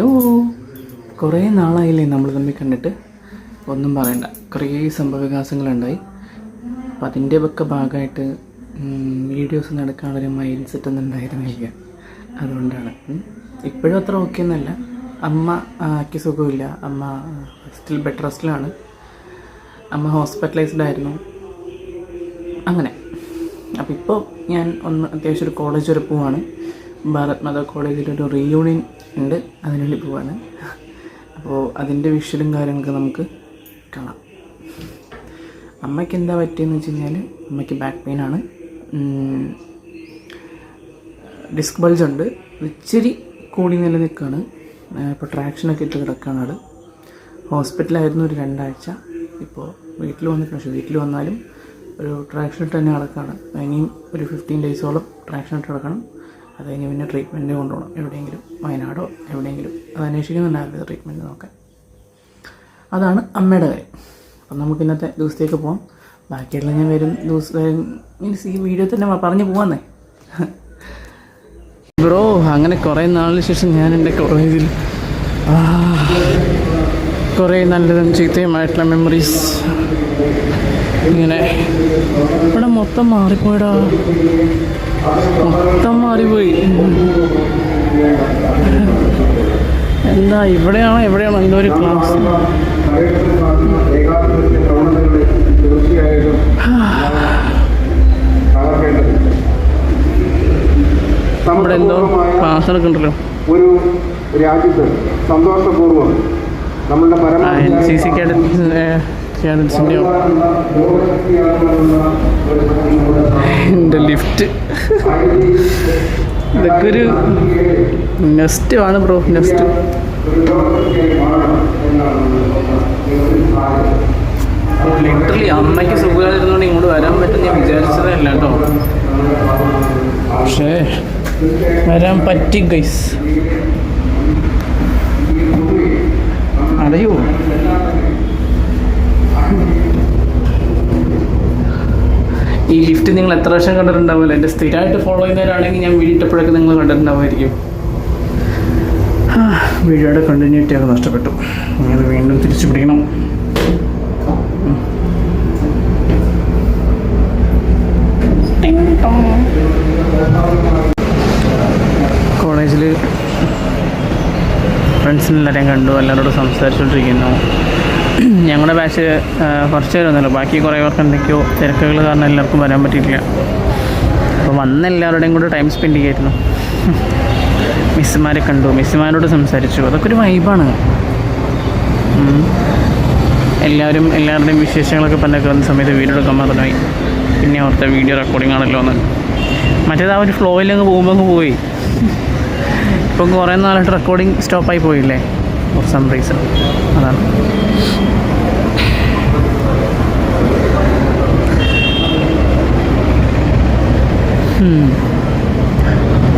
Hello, കുറേ നാളായില്ലേ നമ്മൾ തമ്മിൽ കണ്ടിട്ട്. ഒന്നും പറയണ്ട, കുറേ സംഭവവികാസങ്ങളുണ്ടായി. അപ്പം അതിൻ്റെ ഒക്കെ ഭാഗമായിട്ട് വീഡിയോസ് നടക്കാനുള്ളൊരു മൈൻഡ് സെറ്റ് ഒന്നും ഉണ്ടായിരുന്നില്ല. അതുകൊണ്ടാണ്. ഇപ്പോഴും അത്ര ഓക്കെ ഒന്നല്ല. അമ്മയ്ക്ക് സുഖമില്ല. അമ്മ സ്റ്റിൽ ബെഡ് റെസ്റ്റിലാണ്. അമ്മ ഹോസ്പിറ്റലൈസ്ഡ് ആയിരുന്നു. അങ്ങനെ അപ്പോൾ ഇപ്പോൾ ഞാൻ അത്യാവശ്യം ഒരു കോളേജ് വരെ പോവാണ്. ഭാരത് മാതാ കോളേജിലൊരു റീയൂണിയൻ ഉണ്ട്, അതിനുവേണ്ടി പോവാണ്. അപ്പോൾ അതിൻ്റെ വിഷ്വലും കാര്യങ്ങളൊക്കെ നമുക്ക് കാണാം. അമ്മയ്ക്ക് എന്താ പറ്റിയെന്ന് വെച്ച് കഴിഞ്ഞാൽ, അമ്മയ്ക്ക് ബാക്ക് പെയിനാണ്. ഡിസ്ക് ബൾജ് ഉണ്ട്, ഇച്ചിരി കൂടി നിലനിൽക്കുകയാണ്. ഇപ്പോൾ ട്രാക്ഷനൊക്കെ ഇട്ട് കിടക്കുകയാണ് ആൾ. ഹോസ്പിറ്റലായിരുന്നു ഒരു 2 ആഴ്ച. ഇപ്പോൾ വീട്ടിൽ വന്നിട്ട്, പക്ഷേ വീട്ടിൽ വന്നാലും ഒരു ട്രാക്ഷൻ ഇട്ട് തന്നെ കിടക്കുകയാണ്. ഇനിയും ഒരു 15 ഡേയ്സോളം ട്രാക്ഷൻ ഇട്ട് കിടക്കണം. അത് കഴിഞ്ഞ് പിന്നെ ട്രീറ്റ്മെൻറ്റ് കൊണ്ടുപോകണം, എവിടെയെങ്കിലും വയനാടോ എവിടെയെങ്കിലും. അത് അന്വേഷിക്കുന്നുണ്ടാവില്ല ട്രീറ്റ്മെൻറ്റ് നോക്കാൻ. അതാണ് അമ്മയുടെ കാര്യം. അപ്പം നമുക്ക് ഇന്നത്തെ ദിവസത്തേക്ക് പോകാം. ബാക്കിയുള്ള ഞാൻ വരും ദിവസം മീൻസ് ഈ വീഡിയോ തന്നെ പറഞ്ഞു പോവാന്നേ. ബ്രോ, അങ്ങനെ കുറേ നാളിന് ശേഷം ഞാൻ എൻ്റെ കോളേജിൽ കുറേ നല്ലതും ചീത്തയുമായിട്ടുള്ള മെമ്മറീസ് ഇങ്ങനെ. ഇവിടെ മൊത്തം മാറിപ്പോയടാ, മൊത്തം മാറിപ്പോയി. എന്താ ഇവിടെയാണോ എവിടെയാണോ എന്തോ ഒരു ക്ലാസ്. ഇവിടെ എന്തോ ക്ലാസ് എടുക്കണ്ടല്ലോ. ഒരു രാജ്യത്ത് സന്തോഷപൂർവ്വം നമ്മളുടെ NCC എൻ്റെ ലിഫ്റ്റ് ഇതൊക്കെ ഒരു നെസ്റ്റ് ആണ് ബ്രോ, നെസ്റ്റ്. ലിറ്ററലി അമ്മയ്ക്ക് സുഖമായിരുന്നുകൊണ്ട് ഇങ്ങോട്ട് വരാൻ പറ്റും ഞാൻ വിചാരിച്ചതേ അല്ല കേട്ടോ. പക്ഷേ വരാൻ പറ്റി ഗൈസ്. അറിയോ, ഈ ലിഫ്റ്റ് നിങ്ങൾ എത്ര വർഷം കണ്ടിട്ടുണ്ടാവില്ല. എൻ്റെ സ്ഥിരമായിട്ട് ഫോളോ ചെയ്യുന്നവരാണെങ്കിൽ ഞാൻ വീഡിയോയിട്ടപ്പോഴൊക്കെ നിങ്ങൾ കണ്ടിട്ടുണ്ടാവുമായിരിക്കും. വീഡിയോയുടെ കണ്ടിന്യൂറ്റി ഒക്കെ നഷ്ടപ്പെട്ടു. അത് വീണ്ടും തിരിച്ചു പിടിക്കണം. കോളേജിൽ ഫ്രണ്ട്സിനെല്ലാവരെയും കണ്ടു, എല്ലാവരോടും സംസാരിച്ചുകൊണ്ടിരിക്കുന്നു. ഞങ്ങളുടെ ബാച്ച് കുറച്ച് പേരൊന്നുമല്ലോ, ബാക്കി കുറേ പേർക്ക് എന്തൊക്കെയോ തിരക്കുകൾ കാരണം എല്ലാവർക്കും വരാൻ പറ്റിയിട്ടില്ല. അപ്പോൾ വന്ന എല്ലാവരുടെയും കൂടെ ടൈം സ്പെൻഡ് ചെയ്യായിരുന്നു. മിസ്സുമാരെ കണ്ടു, മിസ്സുമാരോട് സംസാരിച്ചു. അതൊക്കെ ഒരു വൈബാണ്. എല്ലാവരുടെയും വിശേഷങ്ങളൊക്കെ പറഞ്ഞൊക്കെ വന്ന സമയത്ത് വീഡിയോ എടുക്കാൻ മറന്നുപോയി. പിന്നെ ഓർത്ത വീഡിയോ റെക്കോർഡിംഗ് ആണല്ലോ എന്ന്. മറ്റേത് ആ ഒരു ഫ്ലോയിലങ്ങ് പോകുമ്പോൾ അങ്ങ് പോയി. ഇപ്പം കുറേ നാളായിട്ട് റെക്കോർഡിങ് സ്റ്റോപ്പായി പോയില്ലേ, ഫോർ സം റീസൺ. അതാണ്.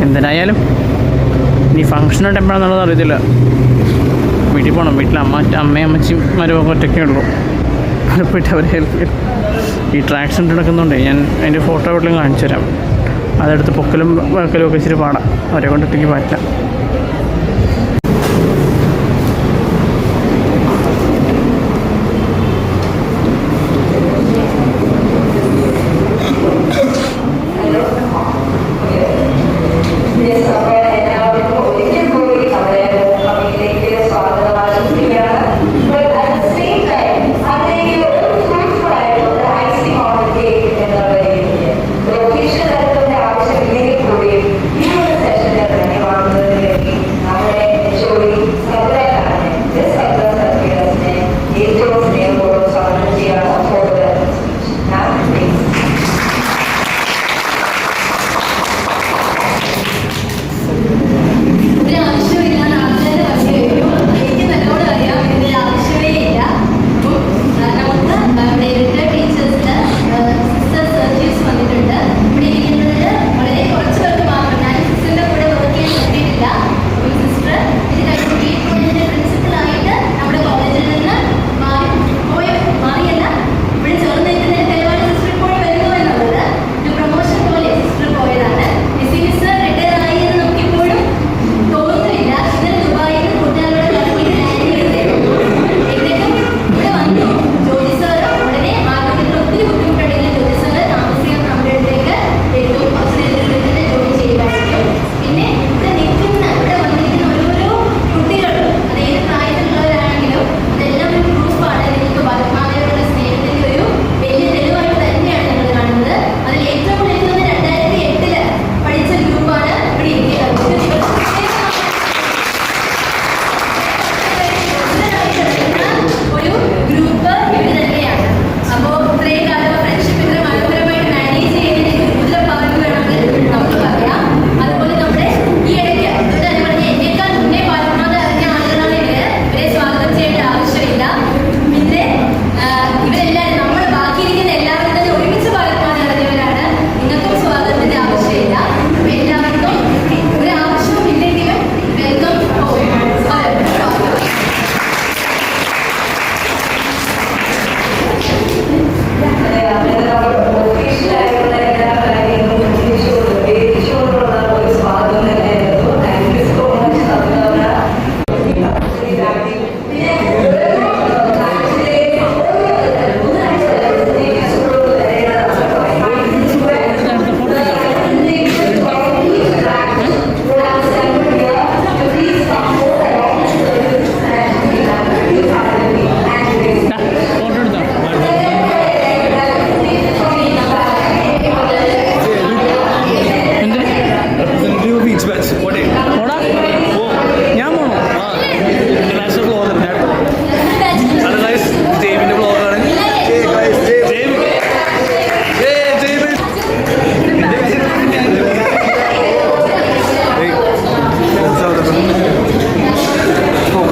എന്തിനായാലും ഇനി ഫങ്ഷൻ എപ്പോഴാണെന്നുള്ളത് അറിയത്തില്ല. വീട്ടിൽ പോകണം. വീട്ടിൽ അമ്മയും അമ്മച്ചിയും മരുമൊക്കെ ഒറ്റയ്ക്കേ ഉള്ളൂ. അവിടെ പോയിട്ട് അവരെ ഹെൽപ്പ് ചെയ്യും. ഈ ട്രാക്ഷൻ നടക്കുന്നുണ്ട്. ഞാൻ അതിൻ്റെ ഫോട്ടോ എവിടെയും കാണിച്ചു തരാം. അതെടുത്ത് പൊക്കലും വെക്കലും ഒക്കെ ഇച്ചിരി പാടാം. അവരെ കൊണ്ട് ഒറ്റയ്ക്ക് പറ്റില്ല.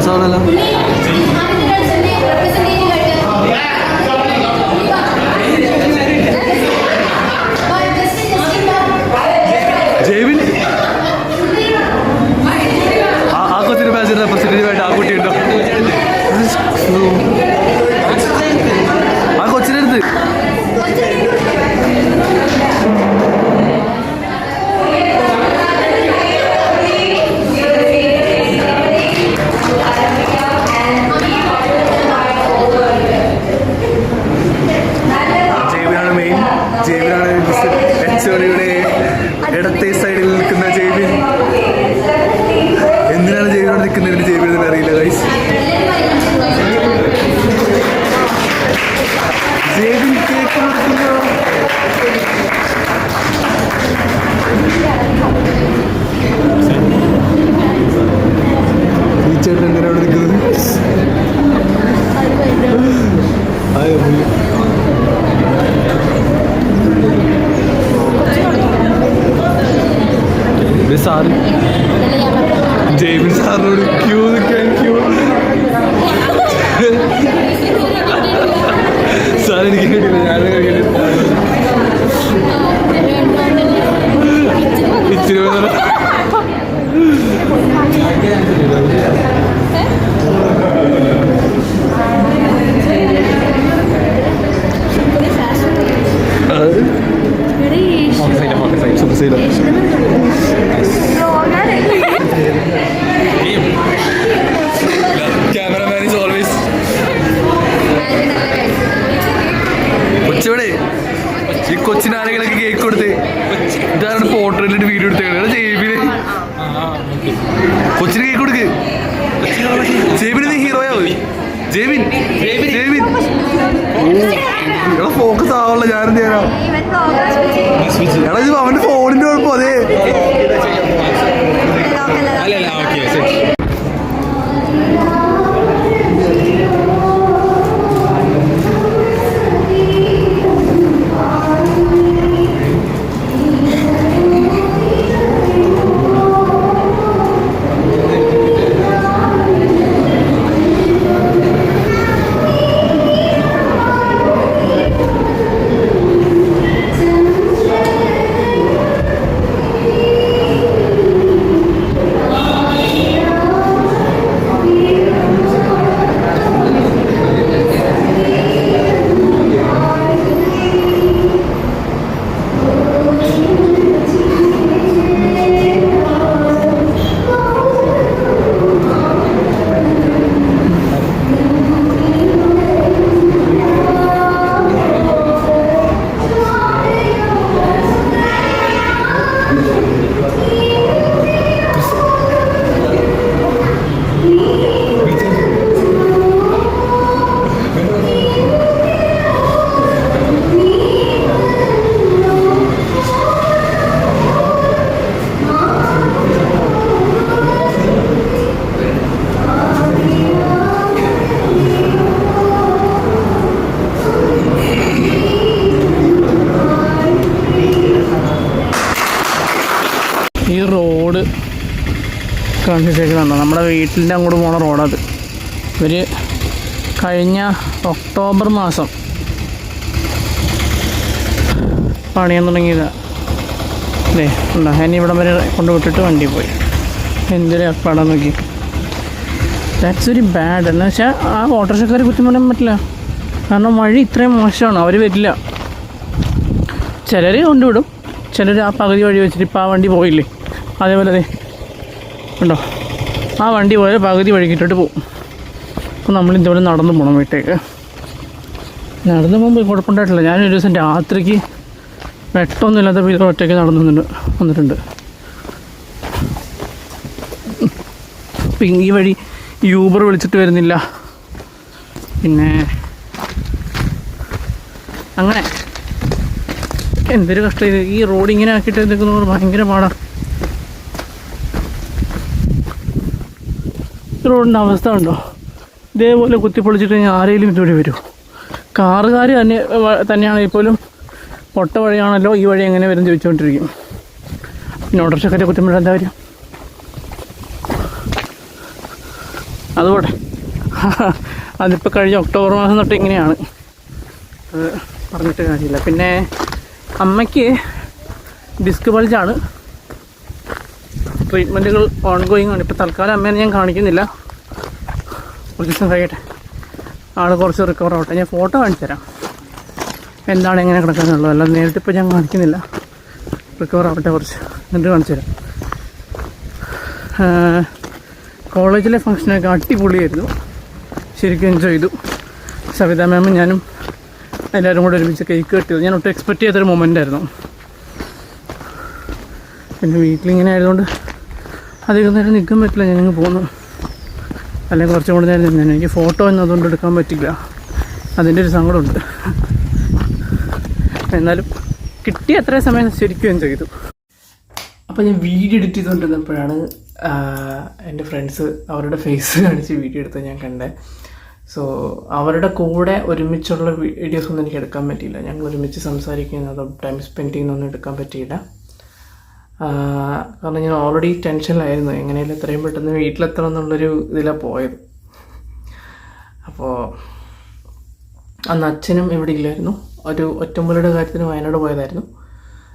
സാധനമല്ല. ജെയ്വിൻ ആ കൊച്ചിന് മാച്ച് റെപ്രസെൻറ്റേറ്റീവായിട്ട് ആ കുട്ടിയുണ്ടോ? ആ കൊച്ചിനടുത്ത് ജെയ്വിനാണ് മെയിൻ. ജെയ്വിനാണ് എച്ചോടിയുടെ ഇടത്തെ സൈഡിൽ നിൽക്കുന്ന ജെയ്വിൻ. എന്തിനാണ് ജെയ്വിനോട് നിൽക്കുന്നതിന് ജെയ്വിൻ അറിയില്ല ഗൈസ്. ജെയ്വിൻ കേക്ക് കൊടുക്കുന്നു. ഈ ചേട്ടൻ എന്തിനാണ് നിൽക്കുന്നത്? സാറ് ജെയ്വിൻ സാറിനോട് ക്യൂ നിൽക്കാൻ സാർ എനിക്ക് കേട്ടില്ല. ഞാൻ ഇച്ചിരി Cameraman is always. കൊച്ചവിടെ ഈ കൊച്ചിനാരെങ്കിലൊക്കെ കേക്ക് കൊടുത്ത് ഇതാണ് പോർട്രേറ്റിട്ട് വീഡിയോ എടുത്തേക്കണ. ജെയ്ബിന് കൊച്ചിന് കേക്ക് കൊടുക്ക്. ജെയ്ബിന് നീ ഹീറോയാവും. ജെയ്ബിൻ ജെയ്ബിൻ ഫോക്കസ് ആവള്ള. ഞാനെന്ത് ചെയ്യാനാ? എടാ ഇത് അവന്റെ ഫോണിന്റെ കുഴപ്പം. അതെ ഈ റോഡ് കാണിച്ചേക്കുന്നുണ്ടോ? നമ്മുടെ വീട്ടിൻ്റെ അങ്ങോട്ട് പോണ റോഡത്. ഇവർ കഴിഞ്ഞ ഒക്ടോബർ മാസം പണിയാൻ തുടങ്ങിയതാണ്. അല്ലേ ഉണ്ടോ? ഞാൻ ഇവിടം വരെ കൊണ്ടുവിട്ടിട്ട് വണ്ടി പോയി. എന്തൊരു ഏർപ്പാടാ നോക്കി. That's very bad. എന്ന് വെച്ചാൽ ആ ഓട്ടോറിക്ഷക്കാരെ കുറ്റം പറയാൻ പറ്റില്ല. കാരണം വഴി ഇത്രയും മോശമാണ്. അവർ വരില്ല. ചിലർ കൊണ്ടുവിടും, ചിലർ ആ പകുതി വഴി വെച്ചിട്ട് ഇപ്പോൾ ആ വണ്ടി പോയില്ലേ, അതേപോലെ അതെ ഉണ്ടോ, ആ വണ്ടി പോലെ പകുതി വഴിക്കിട്ടിട്ട് പോകും. അപ്പോൾ നമ്മളിതുപോലെ നടന്നു പോകണം വീട്ടേക്ക്. നടന്നു പോകുമ്പോൾ കുഴപ്പമുണ്ടായിട്ടില്ല. ഞാനൊരു ദിവസം രാത്രിക്ക് വെട്ടമൊന്നുമില്ലാത്ത ഇത് ഒറ്റയ്ക്ക് നടന്നു വന്നിട്ടുണ്ട്. ഈ വഴി യൂബർ വിളിച്ചിട്ട് വരുന്നില്ല. പിന്നെ അങ്ങനെ എന്തൊരു കഷ്ടം ഇത്. ഈ റോഡ് ഇങ്ങനെ ആക്കിയിട്ട് നിൽക്കുന്നവർ ഭയങ്കര പാടാണ്. റോഡിൻ്റെ അവസ്ഥ ഉണ്ടോ? ഇതേപോലെ കുത്തിപ്പൊളിച്ചിട്ട് കഴിഞ്ഞാൽ ആരെങ്കിലും ഇതുവഴി വരും. കാറുകാർ തന്നെയാണെങ്കിൽ പോലും പൊട്ട വഴിയാണല്ലോ, ഈ വഴി എങ്ങനെ വരും ചോദിച്ചുകൊണ്ടിരിക്കും. പിന്നെ ഓട്ടോറിക്ഷക്കാരെ കുറ്റം എന്താ കാര്യം? അതുപോട്ടെ. അതിപ്പോൾ കഴിഞ്ഞ ഒക്ടോബർ മാസം തൊട്ട് ഇങ്ങനെയാണ്. അത് പറഞ്ഞിട്ട് കാര്യമില്ല. പിന്നെ അമ്മയ്ക്ക് ഡിസ്ക് ബൾജാണ്. ട്രീറ്റ്മെൻറ്റുകൾ ഓൺഗോയിങ് ആണ്. ഇപ്പോൾ തൽക്കാലം അമ്മേനെ ഞാൻ കാണിക്കുന്നില്ല. കുറച്ച് ദിവസം കഴിയട്ടെ, ആൾ കുറച്ച് റിക്കവർ ആവട്ടെ. ഞാൻ ഫോട്ടോ കാണിച്ചു തരാം എന്താണ് എങ്ങനെ കിടക്കാനുള്ളത്. അല്ല നേരിട്ട് ഇപ്പോൾ ഞാൻ കാണിക്കുന്നില്ല. റിക്കവർ ആവട്ടെ കുറച്ച്, എന്നിട്ട് കാണിച്ചു തരാം. കോളേജിലെ ഫംഗ്ഷനൊക്കെ അടിപൊളിയായിരുന്നു. ശരിക്കും എൻജോയ് ചെയ്തു. സവിത മാമും ഞാനും എല്ലാവരും കൂടെ ഒരുമിച്ച് കേക്ക് കെട്ടിയത് ഞാൻ ഒട്ടും എക്സ്പെക്റ്റ് ചെയ്യാത്തൊരു മൊമെൻ്റായിരുന്നു. പിന്നെ വീട്ടിലിങ്ങനെ ആയതുകൊണ്ട് അധികം നേരം നിൽക്കാൻ പറ്റില്ല, ഞാനങ്ങ് പോകുന്നു. അല്ലെങ്കിൽ കുറച്ചും കൂടെ നേരം നിന്നു. എനിക്ക് ഫോട്ടോ ഒന്നും അതുകൊണ്ട് എടുക്കാൻ പറ്റില്ല, അതിൻ്റെ ഒരു സങ്കടമുണ്ട്. എന്നാലും കിട്ടിയ അത്രയും സമയം ശരിക്കും എൻജോയ് ചെയ്തു. അപ്പോൾ ഞാൻ വീഡിയോ എഡിറ്റ് ചെയ്തുകൊണ്ടിരുന്നപ്പോഴാണ് എൻ്റെ ഫ്രണ്ട്സ് അവരുടെ ഫേസ് കാണിച്ച് വീഡിയോ എടുത്ത് ഞാൻ കണ്ടത്. സോ അവരുടെ കൂടെ ഒരുമിച്ചുള്ള വീഡിയോസൊന്നും എനിക്ക് എടുക്കാൻ പറ്റിയില്ല. ഞങ്ങൾ ഒരുമിച്ച് സംസാരിക്കുന്നതോ ടൈം സ്പെൻഡ് ചെയ്യുന്നൊന്നും എടുക്കാൻ പറ്റിയില്ല. കാരണം ഞാൻ ഓൾറെഡി ടെൻഷനിലായിരുന്നു. എങ്ങനെയാലും എത്രയും പെട്ടെന്ന് വീട്ടിലെത്തണം എന്നുള്ളൊരു ഇതിലാണ് പോയത്. അപ്പോൾ അന്ന് അച്ഛനും ഇവിടെ ഇല്ലായിരുന്നു. ഒരു ഒറ്റമുലയുടെ കാര്യത്തിന് വയനാട് പോയതായിരുന്നു.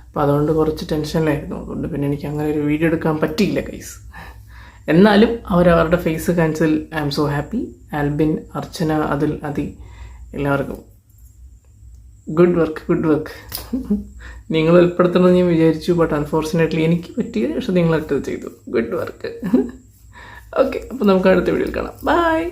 അപ്പോൾ അതുകൊണ്ട് കുറച്ച് ടെൻഷനിലായിരുന്നു. അതുകൊണ്ട് പിന്നെ എനിക്ക് അങ്ങനെ ഒരു വീഡിയോ എടുക്കാൻ പറ്റിയില്ല ഗൈസ്. എന്നാലും അവരവരുടെ ഫേസ് കാണിച്ചതിൽ I am so happy. Albin, Archana, അതിൽ, അതി എല്ലാവർക്കും ഗുഡ് വർക്ക്. നിങ്ങൾ ഉൾപ്പെടുത്തണമെന്ന് ഞാൻ വിചാരിച്ചു, ബട്ട് അൺഫോർച്ചുനേറ്റ്ലി എനിക്ക് പറ്റിയത്. പക്ഷെ നിങ്ങളത് ചെയ്തു. Good work. ഓക്കെ, അപ്പോൾ നമുക്ക് അടുത്ത വീഡിയോയിൽ കാണാം. ബൈ.